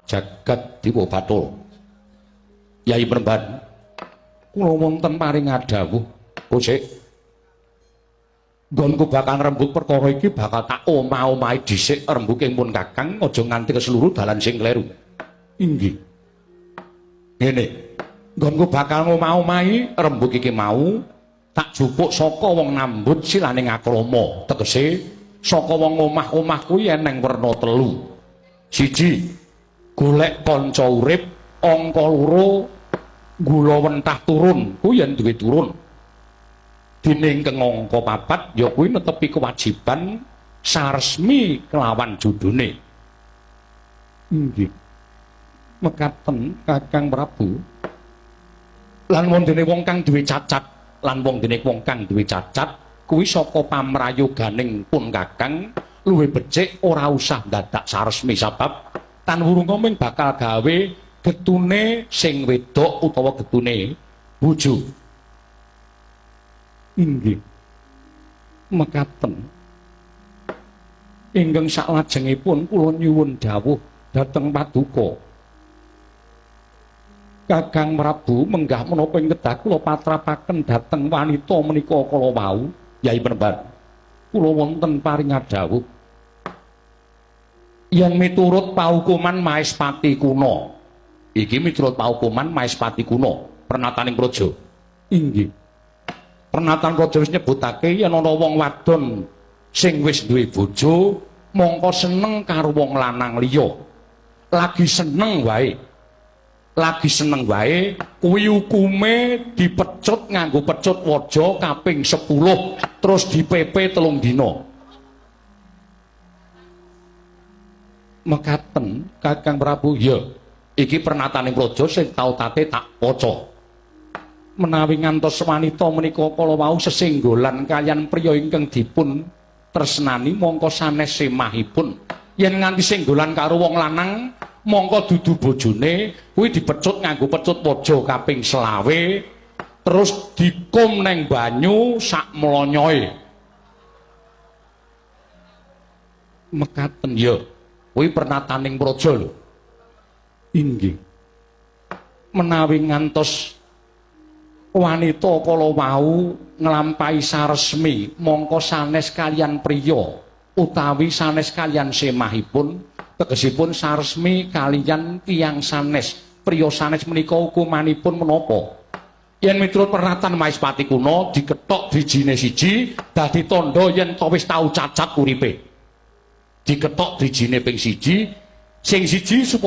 jagat Dewa Bathara. Yai Penemban, kula wonten paring adhawuh, Kosek. Nggonku bakal rembug perkara iki bakal tak omah-omahi dhisik rembuking pun Kakang, aja nganti keseluruh dalan sing kleru. Inggih. Ngene. Nggonku bakal ngomah-omahi rembug iki mau tak jupuk saka wong nambut silane ngakrama. Tegese saka wong omah-omah kuwi eneng werna telu. Siji, golek kanca urip, angka loro gula wentah turun, kuwi yen duwe turun. Dene ingkang angka papat ya kuwi netepi kewajiban saresmi kelawan judune. Inggih. Mekaten Kakang Prabu. Lan wondene wong kang duwe cacat, lan wondene wong kang duwe cacat kuwi saka pamrayoganing pun Kakang luwih becik ora usah dadak saresmi sebab tan wurunga mung bakal gawe getune sing wedok utawa getune bojo. Inggih. Mekaten. Ingkang saklajengipun kula nyuwun dawuh dhateng Paduka. Kakang Prabu menggah menapa ing kedah kula patrapaken dhateng wanita menika kala wau, Yai Penemban. Kula wonten paring adhawuh yen miturut paukuman Maespati kuna. Iki miturut paukuman Maespati kuna, pernataning praja. Inggih. Pernatan praja wis nyebutake yen ana wong wadon sing wis duwe bojo, mongko seneng karo wong lanang liya. Lagi seneng wae kuwi hukume dipecut nganggo pecut waja kaping 10 terus dipepe 3 dina. Mekaten Kakang Prabu, ya iki pernataning praja sing tau tate tak waca. Menawi ngantos wanita menika kala wau sesenggolan kaliyan priya ingkang dipun tresnani mongko sanes semahipun. Yen nganti senggolan karo wong lanang mongko dudu bojone kuwi dipecut nganggo pecut waja kaping 20 terus dikum neng banyu sak mlonyoe. Mekaten ya kuwi pernataning praja lho. Inggih. Menawi ngantos wanita kala wau nglampahi saresmi mongko sanes kaliyan priya utawi sanes kaliyan semahipun, tegesipun saresmi kaliyan tiyang sanes priya sanes menika hukumanipun menapa? Yen miturut pernatan Maespati kuna diketok drijine siji dadi tandha yen to wis tau cacat uripe. Diketok drijine ping 1, sing siji supaya